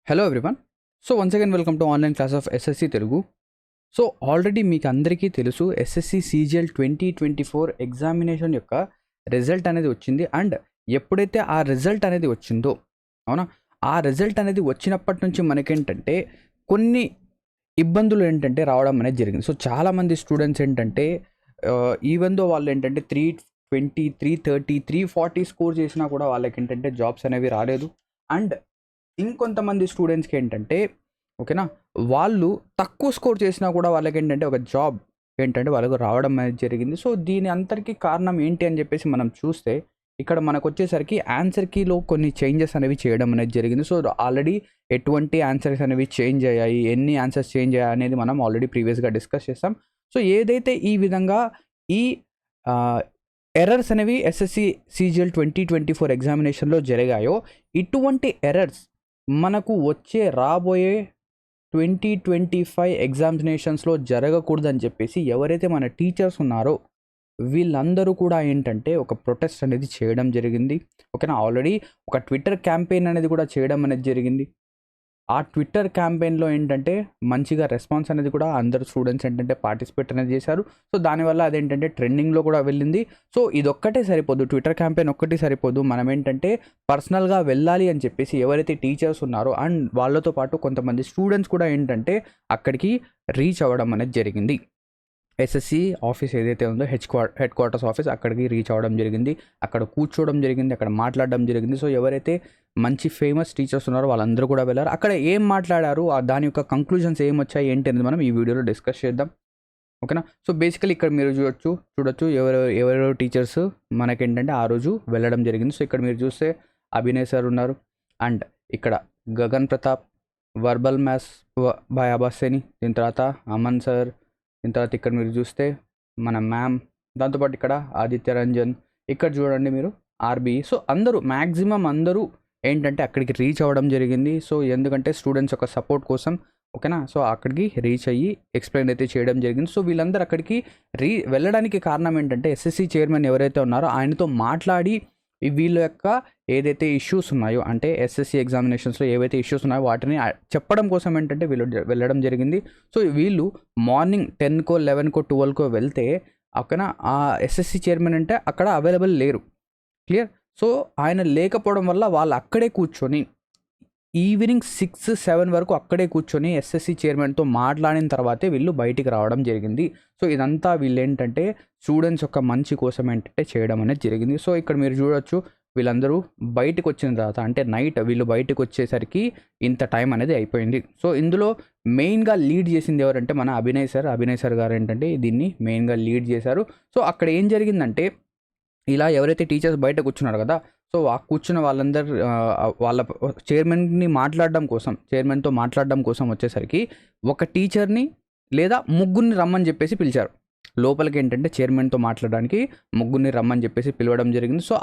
Hello everyone. So once again welcome to online class of SSC Telugu. So already మీకు అందరికీ తెలుసు SSC CGL 2024 examination యొక్క result అనేది వచ్చింది. అండ్ ఎప్పుడైతే ఆ రిజల్ట్ అనేది వచ్చిందో, అవునా, ఆ రిజల్ట్ అనేది వచ్చినప్పటి నుంచి మనకేంటంటే కొన్ని ఇబ్బందులు ఏంటంటే రావడం అనేది జరిగింది. సో చాలామంది స్టూడెంట్స్ ఏంటంటే ఈవెన్ దో వాళ్ళు ఏంటంటే 320, 330, 340 స్కోర్ చేసినా కూడా వాళ్ళకి ఏంటంటే జాబ్స్ అనేవి రాలేదు. అండ్ ఇంకొంతమంది స్టూడెంట్స్కి ఏంటంటే ఓకేనా, వాళ్ళు తక్కువ స్కోర్ చేసినా కూడా వాళ్ళకి ఏంటంటే ఒక జాబ్ ఏంటంటే వాళ్ళకు రావడం అనేది జరిగింది. సో దీని అంతటికీ కారణం ఏంటి అని చెప్పేసి మనం చూస్తే ఇక్కడ మనకు వచ్చేసరికి ఆన్సర్ కీలో కొన్ని చేంజెస్ అనేవి చేయడం అనేది జరిగింది. సో ఆల్రెడీ ఎటువంటి ఆన్సర్స్ అనేవి చేంజ్ అయ్యాయి, ఎన్ని ఆన్సర్స్ చేంజ్ అయ్యాయి అనేది మనం ఆల్రెడీ ప్రీవియస్గా డిస్కస్ చేస్తాం. సో ఏదైతే ఈ విధంగా ఈ ఎర్రర్స్ అనేవి ఎస్ఎస్సి సీజీఎల్ 2024 ఎగ్జామినేషన్లో జరిగాయో, ఇటువంటి ఎర్రర్స్ మనకు రాబోయే 2025 ఎగ్జామినేషన్స్లో జరగకూడదని చెప్పేసి ఎవరైతే మన టీచర్స్ ఉన్నారో వీళ్ళందరూ కూడా ఏంటంటే ఒక ప్రొటెస్ట్ అనేది చేయడం జరిగింది. ఓకేనా, ఆల్రెడీ ఒక ట్విట్టర్ క్యాంపెయిన్ అనేది కూడా చేయడం అనేది జరిగింది. ఆ ట్విట్టర్ క్యాంపెయిన్లో ఏంటంటే మంచిగా రెస్పాన్స్ అనేది కూడా అందరు స్టూడెంట్స్ ఏంటంటే పార్టిసిపేట్ అనేది చేశారు. సో దానివల్ల అదేంటంటే ట్రెండింగ్లో కూడా వెళ్ళింది. సో ఇదొక్కటే సరిపోదు, ట్విట్టర్ క్యాంపెయిన్ ఒక్కటి సరిపోదు, మనం ఏంటంటే పర్సనల్గా వెళ్ళాలి అని చెప్పేసి ఎవరైతే టీచర్స్ ఉన్నారో అండ్ వాళ్ళతో పాటు కొంతమంది స్టూడెంట్స్ కూడా ఏంటంటే అక్కడికి రీచ్ అవ్వడం అనేది జరిగింది. ఎస్ఎస్సి ఆఫీస్ ఏదైతే ఉందో హెడ్ క్వార్టర్స్ ఆఫీస్ అక్కడికి రీచ్ అవ్వడం జరిగింది. అక్కడ కూర్చోవడం జరిగింది, అక్కడ మాట్లాడడం జరిగింది. సో ఎవరైతే మంచి ఫేమస్ టీచర్స్ ఉన్నారో వాళ్ళందరూ కూడా వెళ్ళారు. అక్కడ ఏం మాట్లాడారు, దాని యొక్క కంక్లూజన్స్ ఏమొచ్చాయి ఏంటి అనేది మనం ఈ వీడియోలో డిస్కస్ చేద్దాం. ఓకేనా. సో బేసికలీ ఇక్కడ మీరు చూడొచ్చు ఎవరెవరు టీచర్స్ మనకేంటంటే ఆ రోజు వెళ్ళడం జరిగింది. సో ఇక్కడ మీరు చూస్తే అభినయ్ సార్ ఉన్నారు, అండ్ ఇక్కడ గగన్ ప్రతాప్, వర్బల్ మ్యాథ్స్ బాయ్ అబాసేని, దీని తర్వాత అమన్ సార్, దీని తర్వాత ఇక్కడ మీరు చూస్తే మన మ్యామ్, దాంతోపాటు ఇక్కడ ఆదిత్య రంజన్, ఇక్కడ చూడండి మీరు ఆర్బి. సో అందరూ మ్యాక్సిమం అందరూ ఏంటంటే అక్కడికి రీచ్ అవ్వడం జరిగింది. సో ఎందుకంటే స్టూడెంట్స్ యొక్క సపోర్ట్ కోసం, ఓకేనా. సో అక్కడికి రీచ్ అయ్యి ఎక్స్ప్లెయిన్ అయితే చేయడం జరిగింది. సో వీళ్ళందరూ అక్కడికి వెళ్ళడానికి కారణం ఏంటంటే ఎస్ఎస్సి చైర్మన్ ఎవరైతే ఉన్నారో ఆయనతో మాట్లాడి వీళ్ళ యొక్క ఏదైతే ఇష్యూస్ ఉన్నాయో, అంటే ఎస్ఎస్సి ఎగ్జామినేషన్స్లో ఏవైతే ఇష్యూస్ ఉన్నాయో వాటిని చెప్పడం కోసం ఏంటంటే వీళ్ళు వెళ్ళడం జరిగింది. సో వీళ్ళు మార్నింగ్ 10కో 11కో 12కో వెళ్తే అక్కడ ఆ ఎస్ఎస్సి చైర్మన్ అంటే అక్కడ అవైలబుల్ లేరు, క్లియర్. సో ఆయన లేకపోవడం వల్ల వాళ్ళు అక్కడే కూర్చొని ఈవినింగ్ 6-7 వరకు అక్కడే కూర్చొని ఎస్ఎస్సి చైర్మన్తో మాట్లాడిన తర్వాతే వీళ్ళు బయటికి రావడం జరిగింది. సో ఇదంతా వీళ్ళు ఏంటంటే స్టూడెంట్స్ యొక్క మంచి కోసం ఏంటంటే చేయడం అనేది జరిగింది. సో ఇక్కడ మీరు చూడొచ్చు వీళ్ళందరూ బయటకు వచ్చిన తర్వాత, అంటే నైట్ వీళ్ళు బయటకు వచ్చేసరికి ఇంత టైం అనేది అయిపోయింది. సో ఇందులో మెయిన్గా లీడ్ చేసింది ఎవరంటే మన అభినయ్ సార్ గారు ఏంటంటే దీన్ని మెయిన్గా లీడ్ చేశారు. సో అక్కడ ఏం జరిగిందంటే ఇలా ఎవరైతే టీచర్స్ బయట కూర్చున్నారు కదా, సో ఆ కూర్చున్న వాళ్ళందరూ వాళ్ళ చైర్మన్తో మాట్లాడడం కోసం వచ్చేసరికి ఒక టీచర్ని లేదా ముగ్గురిని రమ్మని చెప్పేసి పిలిచారు లోపలికి. ఏంటంటే చైర్మన్తో మాట్లాడడానికి ముగ్గురిని రమ్మని చెప్పేసి పిలవడం జరిగింది. సో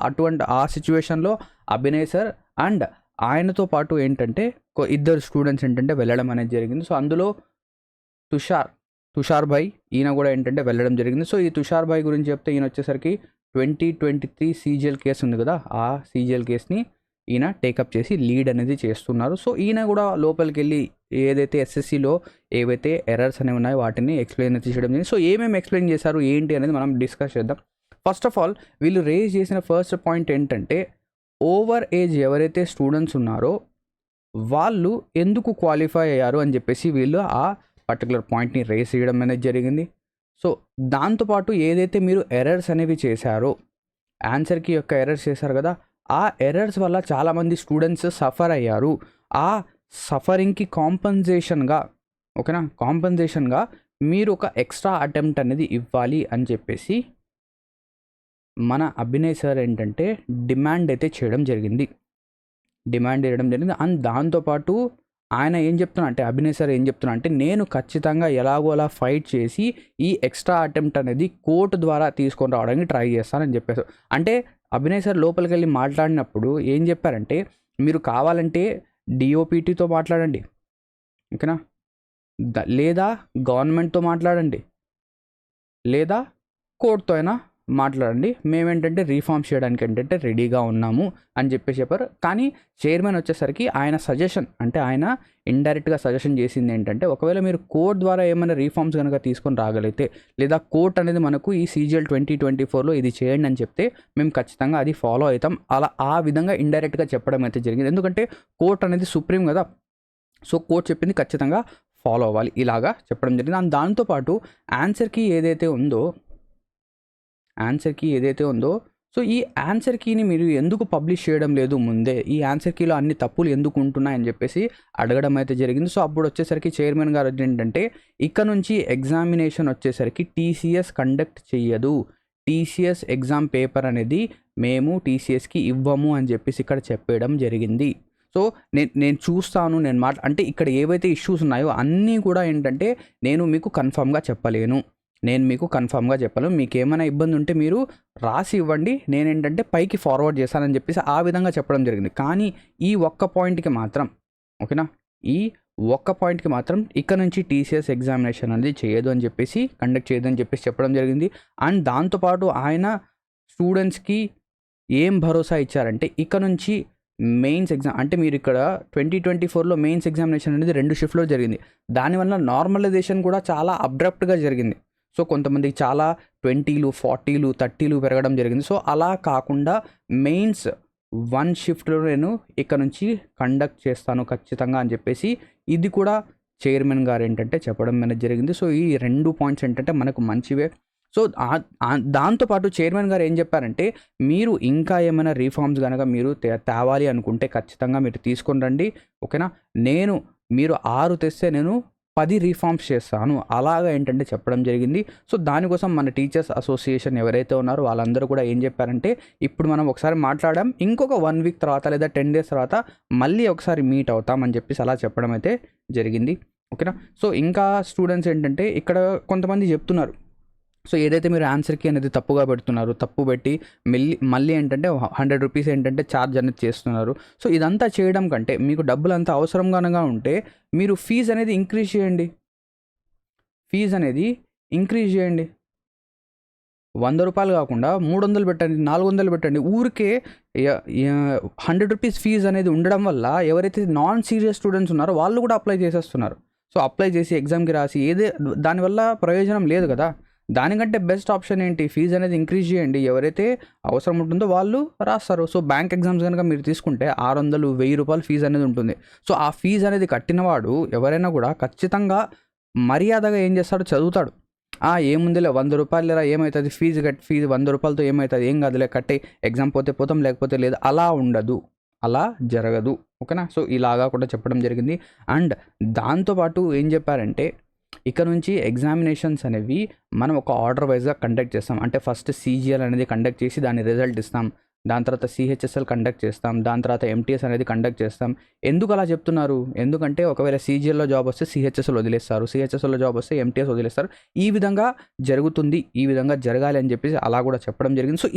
ఆ సిచ్యువేషన్లో అభినయ్ సార్ అండ్ ఆయనతో పాటు ఏంటంటే ఇద్దరు స్టూడెంట్స్ ఏంటంటే వెళ్ళడం అనేది జరిగింది. సో అందులో తుషార్ భాయ్, ఈయన కూడా ఏంటంటే వెళ్ళడం జరిగింది. సో ఈ తుషార్ భాయ్ గురించి చెప్తే ఈయన వచ్చేసరికి 2023 సీజీఎల్ కేసు ఉంది కదా, ఆ సీజీఎల్ కేసుని ఈయన టేకప్ చేసి లీడ్ అనేది చేస్తున్నారు. సో ఈయన కూడా లోపలికి వెళ్ళి ఏదైతే ఎస్ఎస్సిలో ఏవైతే ఎర్రర్స్ అనేవి ఉన్నాయో వాటిని ఎక్స్ప్లెయిన్ చేయడం జరిగింది. సో ఏమేమి ఎక్స్ప్లెయిన్ చేశారు ఏంటి అనేది మనం డిస్కస్ చేద్దాం. ఫస్ట్ ఆఫ్ ఆల్ వీళ్ళు రేజ్ చేసిన ఫస్ట్ పాయింట్ ఏంటంటే ఓవర్ ఏజ్ ఎవరైతే స్టూడెంట్స్ ఉన్నారో వాళ్ళు ఎందుకు క్వాలిఫై అయ్యారు అని చెప్పేసి వీళ్ళు ఆ పర్టికులర్ పాయింట్ని రేజ్ చేయడం అనేది జరిగింది. సో దాంతోపాటు ఏదైతే మీరు ఎర్రర్స్ అనేవి చేశారో, ఆన్సర్కి యొక్క ఎర్రర్స్ చేశారు కదా, ఆ ఎర్రర్స్ వల్ల చాలామంది స్టూడెంట్స్ సఫర్ అయ్యారు. ఆ సఫరింగ్కి కాంపన్సేషన్గా మీరు ఒక ఎక్స్ట్రా అటెంప్ట్ అనేది ఇవ్వాలి అని చెప్పేసి మన అభినయ్ సార్ ఏంటంటే డిమాండ్ చేయడం జరిగింది. అండ్ దాంతోపాటు ఆయన ఏం చెప్తున్నా అంటే అభినయ్ సార్ ఏం చెప్తున్నా అంటే నేను ఖచ్చితంగా ఎలాగో అలా ఫైట్ చేసి ఈ ఎక్స్ట్రా అటెంప్ట్ అనేది కోర్టు ద్వారా తీసుకొని రావడానికి ట్రై చేస్తానని చెప్పారు. అంటే అభినయ్ సార్ లోపలికి వెళ్ళి మాట్లాడినప్పుడు ఏం చెప్పారంటే మీరు కావాలంటే డిఓపిటీతో మాట్లాడండి, ఓకేనా, లేదా గవర్నమెంట్తో మాట్లాడండి, లేదా కోర్టుతో అయినా మాట్లాడండి, మేమేంటంటే రీఫార్మ్ చేయడానికి ఏంటంటే రెడీగా ఉన్నాము అని చెప్పారు. కానీ చైర్మన్ వచ్చేసరికి ఆయన సజెషన్, అంటే ఆయన ఇండైరెక్ట్గా సజెషన్ చేసింది ఏంటంటే, ఒకవేళ మీరు కోర్ట్ ద్వారా ఏమైనా రీఫార్మ్స్ కనుక తీసుకొని రాగలిగితే, లేదా కోర్ట్ అనేది మనకు ఈ CGL 2024లో ఇది చేయండి అని చెప్తే మేము ఖచ్చితంగా అది ఫాలో అవుతాం, అలా ఆ విధంగా ఇండైరెక్ట్గా చెప్పడం అయితే జరిగింది. ఎందుకంటే కోర్ట్ అనేది సుప్రీం కదా, సో కోర్ట్ చెప్పింది ఖచ్చితంగా ఫాలో అవ్వాలి, ఇలాగా చెప్పడం జరిగింది. అండ్ దాంతోపాటు ఆన్సర్ కీ ఏదైతే ఉందో సో ఈ ఆన్సర్ కీని మీరు ఎందుకు పబ్లిష్ చేయడం లేదు ముందే, ఈ ఆన్సర్ కీలో అన్ని తప్పులు ఎందుకు ఉంటున్నాయని చెప్పేసి అడగడం అయితే జరిగింది. సో అప్పుడు వచ్చేసరికి చైర్మన్ గారు ఏంటంటే, ఇక్కడ నుంచి ఎగ్జామినేషన్ వచ్చేసరికి TCS కండక్ట్ చెయ్యదు, TCS ఎగ్జామ్ పేపర్ అనేది మేము TCSకి ఇవ్వము అని చెప్పేసి ఇక్కడ చెప్పడం జరిగింది. సో నేను చూస్తాను, అంటే ఇక్కడ ఏవైతే ఇష్యూస్ ఉన్నాయో అన్నీ కూడా ఏంటంటే నేను మీకు కన్ఫామ్గా చెప్పలేను, మీకు ఏమైనా ఇబ్బంది ఉంటే మీరు రాసి ఇవ్వండి, నేనేంటంటే పైకి ఫార్వర్డ్ చేస్తానని చెప్పేసి ఆ విధంగా చెప్పడం జరిగింది. కానీ ఈ ఒక్క పాయింట్కి మాత్రం, ఓకేనా, ఈ ఒక్క పాయింట్కి మాత్రం ఇక్కడ నుంచి TCS ఎగ్జామినేషన్ అనేది కండక్ట్ చేయదు అని చెప్పేసి చెప్పడం జరిగింది. అండ్ దాంతోపాటు ఆయన స్టూడెంట్స్కి ఏం భరోసా ఇచ్చారంటే, ఇక్కడ నుంచి మెయిన్స్ ఎగ్జామ్, అంటే మీరు ఇక్కడ 2024లో మెయిన్స్ ఎగ్జామినేషన్ అనేది 2 షిఫ్ట్లో జరిగింది, దానివల్ల నార్మలైజేషన్ కూడా చాలా అబ్రప్ట్గా జరిగింది. సో కొంతమందికి చాలా 20లు 40లు 30లు పెరగడం జరిగింది. సో అలా కాకుండా మెయిన్స్ 1 షిఫ్ట్లో నేను ఇక్కడ నుంచి కండక్ట్ చేస్తాను ఖచ్చితంగా అని చెప్పేసి ఇది కూడా చైర్మన్ గారు ఏంటంటే చెప్పడం అనేది జరిగింది. సో ఈ 2 పాయింట్స్ ఏంటంటే మనకు మంచివే. సో దాంతోపాటు చైర్మన్ గారు ఏం చెప్పారంటే, మీరు ఇంకా ఏమైనా రీఫార్మ్స్ కనుక మీరు తేవాలి అనుకుంటే ఖచ్చితంగా మీరు తీసుకొని రండి, ఓకేనా, మీరు 6 తెస్తే నేను 10 రీఫార్మ్స్ చేస్తాను, అలాగా ఏంటంటే చెప్పడం జరిగింది. సో దానికోసం మన టీచర్స్ అసోసియేషన్ ఎవరైతే ఉన్నారో వాళ్ళందరూ కూడా ఏం చెప్పారంటే, ఇప్పుడు మనం ఒకసారి మాట్లాడాం, ఇంకొక 1 వీక్ తర్వాత లేదా 10 డేస్ తర్వాత మళ్ళీ ఒకసారి మీట్ అవుతాం అని చెప్పేసి అలా చెప్పడం అయితే జరిగింది, ఓకేనా. సో ఇంకా స్టూడెంట్స్ ఏంటంటే ఇక్కడ కొంతమంది చెప్తున్నారు, సో ఏదైతే మీరు ఆన్సర్ కీ అనేది తప్పుగా పెడుతున్నారు, తప్పు పెట్టి మళ్ళీ ఏంటంటే 100 రూపీస్ ఏంటంటే ఛార్జ్ అనేది చేస్తున్నారు. సో ఇదంతా చేయడం కంటే మీకు డబ్బులు అంతా అవసరంగా ఉంటే మీరు ఫీజు అనేది ఇంక్రీజ్ చేయండి, 100 రూపాయలు కాకుండా 300 పెట్టండి, 400 పెట్టండి. ఊరికే 100 రూపీస్ ఫీజు అనేది ఉండడం వల్ల ఎవరైతే నాన్ సీరియస్ స్టూడెంట్స్ ఉన్నారో వాళ్ళు కూడా అప్లై చేసేస్తున్నారు. సో అప్లై చేసి ఎగ్జామ్కి రాసి దానివల్ల ప్రయోజనం లేదు కదా. దానికంటే బెస్ట్ ఆప్షన్ ఏంటి, ఫీజు అనేది ఇంక్రీజ్ చేయండి, ఎవరైతే అవసరం ఉంటుందో వాళ్ళు రాస్తారు. సో బ్యాంక్ ఎగ్జామ్స్ కనుక మీరు తీసుకుంటే 600, 1000 రూపాయలు ఫీజు అనేది ఉంటుంది. సో ఆ ఫీజు అనేది కట్టినవాడు ఎవరైనా కూడా ఖచ్చితంగా మర్యాదగా ఏం చేస్తాడు, చదువుతాడు. ఏముందిలే 100 రూపాయలు లేరా ఏమవుతుంది, ఫీజు 100 రూపాయలతో ఏమవుతుంది, ఏం కాదులే కట్టే, ఎగ్జామ్ పోతే పోతాం లేకపోతే లేదు, అలా ఉండదు, అలా జరగదు, ఓకేనా. సో ఇలాగా కూడా చెప్పడం జరిగింది. అండ్ దాంతోపాటు ఏం చెప్పారంటే, ఇక్కడ నుంచి ఎగ్జామినేషన్స్ అనేవి మనం ఒక ఆర్డర్ వైజ్గా కండక్ట్ చేస్తాం. అంటే ఫస్ట్ CGL అనేది కండక్ట్ చేసి దాని రిజల్ట్ ఇస్తాం, దాని తర్వాత CHSL కండక్ట్ చేస్తాం, దాని తర్వాత MTS అనేది కండక్ట్ చేస్తాం. ఎందుకు అలా చెప్తున్నారు, ఎందుకంటే ఒకవేళ CGLలో జాబ్ వస్తే CHSL వదిలేస్తారు, CHSLలో జాబ్ వస్తే MTS వదిలేస్తారు, ఈ విధంగా జరుగుతుంది, ఈ విధంగా జరగాలి అని చెప్పేసి అలా కూడా చెప్పడం జరిగింది. సో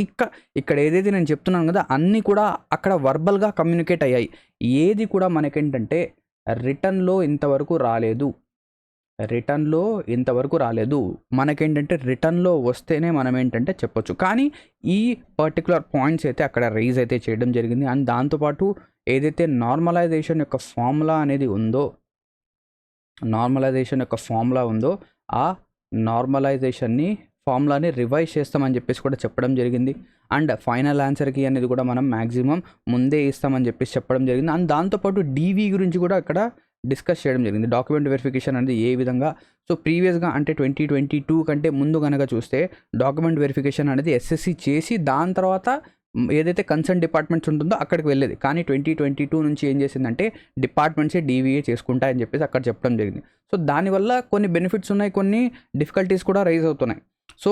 ఇక్కడ ఏదైతే నేను చెప్తున్నాను కదా అన్నీ కూడా అక్కడ వర్బల్గా కమ్యూనికేట్ అయ్యాయి, ఏది కూడా మనకేంటంటే రిటర్న్లో ఇంతవరకు రాలేదు, మనకేంటంటే రిటర్న్లో వస్తేనే మనం ఏంటంటే చెప్పొచ్చు. కానీ ఈ పర్టికులర్ పాయింట్స్ అయితే అక్కడ రైజ్ అయితే చేయడం జరిగింది. అండ్ దాంతోపాటు ఏదైతే నార్మలైజేషన్ యొక్క ఫార్ములా ఉందో ఆ ఫార్ములాని రివైజ్ చేస్తామని చెప్పేసి కూడా చెప్పడం జరిగింది. అండ్ ఫైనల్ ఆన్సర్కి అనేది కూడా మనం మ్యాక్సిమం ముందే ఇస్తామని చెప్పేసి చెప్పడం జరిగింది. అండ్ దాంతోపాటు DV గురించి కూడా అక్కడ డిస్కస్ చేయడం జరిగింది, డాక్యుమెంట్ వెరిఫికేషన్ అనేది ఏ విధంగా. సో ప్రీవియస్గా అంటే 2022 కంటే ముందు కనుక చూస్తే డాక్యుమెంట్ వెరిఫికేషన్ అనేది SSC చేసి దాని తర్వాత ఏదైతే కన్సర్న్ డిపార్ట్మెంట్స్ ఉంటుందో అక్కడికి వెళ్ళేది. కానీ 2022 నుంచి ఏం చేసిందంటే డిపార్ట్మెంట్సే DVA చేసుకుంటాయని చెప్పేసి అక్కడ చెప్పడం జరిగింది. సో దానివల్ల కొన్ని బెనిఫిట్స్ ఉన్నాయి, కొన్ని డిఫికల్టీస్ కూడా రైజ్ అవుతున్నాయి. సో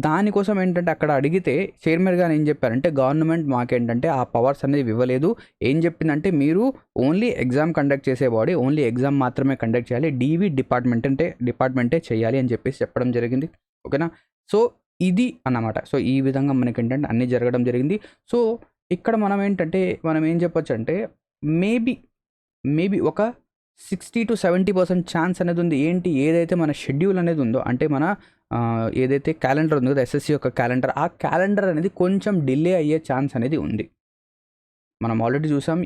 దానికోసం ఏంటంటే అక్కడ అడిగితే చైర్మన్ గారు ఏం చెప్పారంటే, గవర్నమెంట్ మాకేంటంటే ఆ పవర్స్ అనేది ఇవ్వలేదు, ఏం చెప్పిందంటే మీరు ఓన్లీ ఎగ్జామ్ కండక్ట్ చేసే బాడీ, ఓన్లీ ఎగ్జామ్ మాత్రమే కండక్ట్ చేయాలి, DV డిపార్ట్మెంటే చేయాలి అని చెప్పేసి చెప్పడం జరిగింది, ఓకేనా. సో ఇది అన్నమాట. సో ఈ విధంగా మనకి ఏంటంటే అన్నీ జరగడం జరిగింది. సో ఇక్కడ మనం ఏం చెప్పొచ్చు అంటే మేబీ ఒక 60 to 70% ఛాన్స్ అనేది ఉంది. ఏదైతే మన షెడ్యూల్ అనేది ఉందో, అంటే మన ఏదైతే క్యాలెండర్ ఉంది కదా ఎస్ఎస్సి యొక్క క్యాలెండర్, ఆ క్యాలెండర్ అనేది కొంచెం డిలే అయ్యే ఛాన్స్ అనేది ఉంది. మనం ఆల్రెడీ చూసాం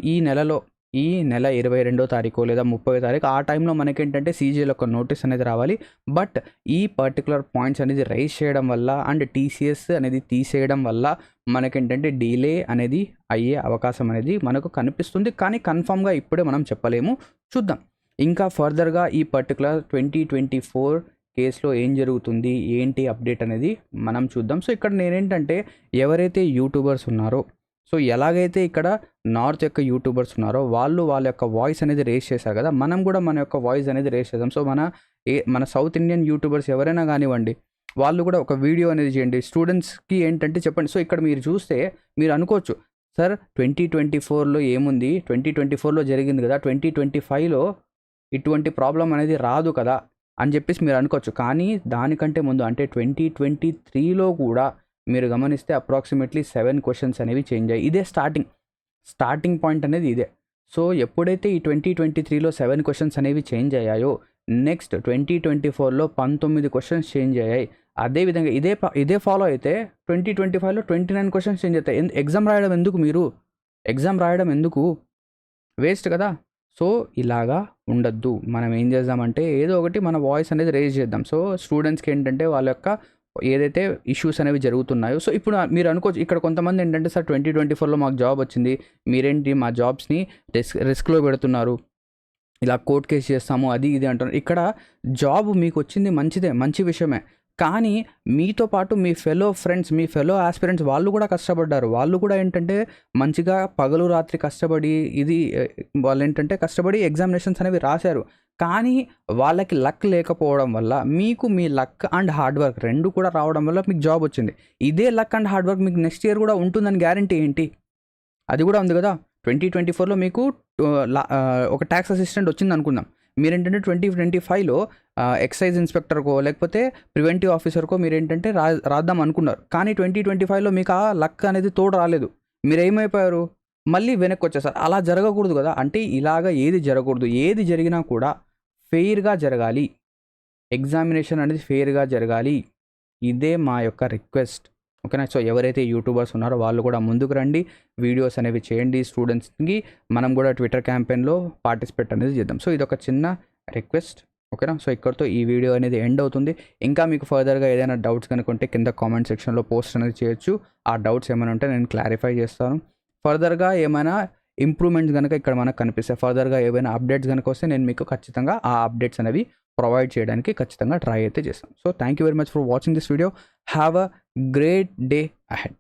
ఈ నెల 22వ తారీఖు లేదా 30వ తారీఖు ఆ టైంలో మనకేంటంటే సీజీఎల్ ఒక నోటీస్ అనేది రావాలి. బట్ ఈ పర్టికులర్ పాయింట్స్ అనేది రైజ్ చేయడం వల్ల అండ్ టీసీఎస్ అనేది తీసేయడం వల్ల మనకేంటంటే డిలే అనేది అయ్యే అవకాశం అనేది మనకు కనిపిస్తుంది. కానీ కన్ఫామ్గా ఇప్పుడే మనం చెప్పలేము, చూద్దాం. ఇంకా ఫర్దర్గా ఈ పర్టికులర్ 2024 కేసులో ఏం జరుగుతుంది, ఏంటి అప్డేట్ అనేది మనం చూద్దాం. సో ఇక్కడ నేనేంటంటే ఎవరైతే యూట్యూబర్స్ ఉన్నారో, సో ఎలాగైతే ఇక్కడ నార్త్ యొక్క యూట్యూబర్స్ ఉన్నారో వాళ్ళ యొక్క వాయిస్ అనేది రేస్ చేశారు కదా, మనం కూడా మన యొక్క వాయిస్ అనేది రేస్ చేద్దాం. సో మన సౌత్ ఇండియన్ యూట్యూబర్స్ ఎవరైనా కానివ్వండి, వాళ్ళు కూడా ఒక వీడియో అనేది చేయండి. స్టూడెంట్స్కి ఏంటంటే చెప్పండి. సో ఇక్కడ మీరు చూస్తే మీరు అనుకోవచ్చు, సార్ 2024లో ఏముంది, 2024లో జరిగింది కదా, 2025లో ఇటువంటి ప్రాబ్లం అనేది రాదు కదా అని చెప్పేసి మీరు అనుకోవచ్చు. కానీ దానికంటే ముందు అంటే 2023లో కూడా మీరు గమనిస్తే అప్రాక్సిమేట్లీ 7 క్వశ్చన్స్ అనేవి చేంజ్ అయ్యాయి. ఇదే స్టార్టింగ్ పాయింట్ అనేది ఇదే. సో ఎప్పుడైతే ఈ 2023లో 7 క్వశ్చన్స్ అనేవి చేంజ్ అయ్యాయో, నెక్స్ట్ 2024లో 19 క్వశ్చన్స్ చేంజ్ అయ్యాయి. అదేవిధంగా ఇదే ఫాలో అయితే 2025లో 29 క్వశ్చన్స్ చేంజ్ అవుతాయి. ఎగ్జామ్ రాయడం ఎందుకు వేస్ట్ కదా. సో ఇలాగా ఉండద్దు. మనం ఏం చేద్దామంటే ఏదో ఒకటి మన వాయిస్ అనేది రేజ్ చేద్దాం. సో స్టూడెంట్స్కి ఏంటంటే వాళ్ళ యొక్క ఏదైతే ఇష్యూస్ అనేవి జరుగుతున్నాయో, సో ఇప్పుడు మీరు అనుకోవచ్చు, ఇక్కడ కొంతమంది ఏంటంటే సార్ 2024లో మాకు జాబ్ వచ్చింది, మీరేంటి మా జాబ్స్ని రిస్క్లో పెడుతున్నారు, ఇలా కోర్ట్ కేసు చేస్తాము అది ఇది అంటున్నారు. ఇక్కడ జాబ్ మీకు వచ్చింది మంచి విషయమే. కానీ మీతో పాటు మీ ఫెలో ఫ్రెండ్స్, మీ ఫెలో ఆస్పిరెంట్స్ వాళ్ళు కూడా కష్టపడ్డారు. వాళ్ళు కూడా ఏంటంటే మంచిగా పగలు రాత్రి కష్టపడి వాళ్ళు ఏంటంటే కష్టపడి ఎగ్జామినేషన్స్ అనేవి రాశారు. కానీ వాళ్ళకి లక్ లేకపోవడం వల్ల మీకు మీ లక్ అండ్ హార్డ్ వర్క్ రెండు కూడా రావడం వల్ల మీకు జాబ్ వచ్చింది. ఇదే లక్ అండ్ హార్డ్ వర్క్ మీకు నెక్స్ట్ ఇయర్ కూడా ఉంటుందని గ్యారంటీ ఏంటి? అది కూడా ఉంది కదా. 2024లో మీకు ఒక ట్యాక్స్ అసిస్టెంట్ వచ్చింది అనుకుందాం. మీరేంటంటే 2025లో ఎక్సైజ్ ఇన్స్పెక్టర్కో లేకపోతే ప్రివెంటివ్ ఆఫీసర్కో మీరేంటంటే రాద్దాం అనుకున్నారు. కానీ 2025లో మీకు ఆ లక్ అనేది తోడు రాలేదు. మీరు ఏమైపోయారు, మళ్ళీ వెనక్కి వచ్చేసారు. అలా జరగకూడదు కదా. అంటే ఇలాగా ఏది జరగకూడదు. ఏది జరిగినా కూడా ఫెయిర్గా జరగాలి. ఎగ్జామినేషన్ అనేది ఫెయిర్గా జరగాలి. ఇదే మా యొక్క రిక్వెస్ట్, ఓకేనా. సో ఎవరైతే యూట్యూబర్స్ ఉన్నారో వాళ్ళు కూడా ముందుకు రండి, వీడియోస్ అనేవి చేయండి. స్టూడెంట్స్కి మనం కూడా ట్విట్టర్ క్యాంపెయిన్లో పార్టిసిపేట్ అనేది చేద్దాం. సో ఇది ఒక చిన్న రిక్వెస్ట్, ఓకేనా. సో ఇక్కడితో ఈ వీడియో అనేది ఎండ్ అవుతుంది. ఇంకా మీకు ఫర్దర్గా ఏదైనా డౌట్స్ కనుక ఉంటే కింద కామెంట్ సెక్షన్లో పోస్ట్ అనేది చేయొచ్చు. ఆ డౌట్స్ ఏమైనా ఉంటే నేను క్లారిఫై చేస్తాను. ఫర్దర్గా ఏమైనా ఇంప్రూవ్మెంట్స్ కనుక ఇక్కడ మనకు కనిపిస్తాయి, ఫర్దర్గా ఏమైనా అప్డేట్స్ కనుక వస్తే నేను మీకు ఖచ్చితంగా ఆ అప్డేట్స్ అనేవి ప్రొవైడ్ చేయడానికి ఖచ్చితంగా ట్రై అయితే చేస్తాను. So thank you very much for watching this video. Have a great day ahead.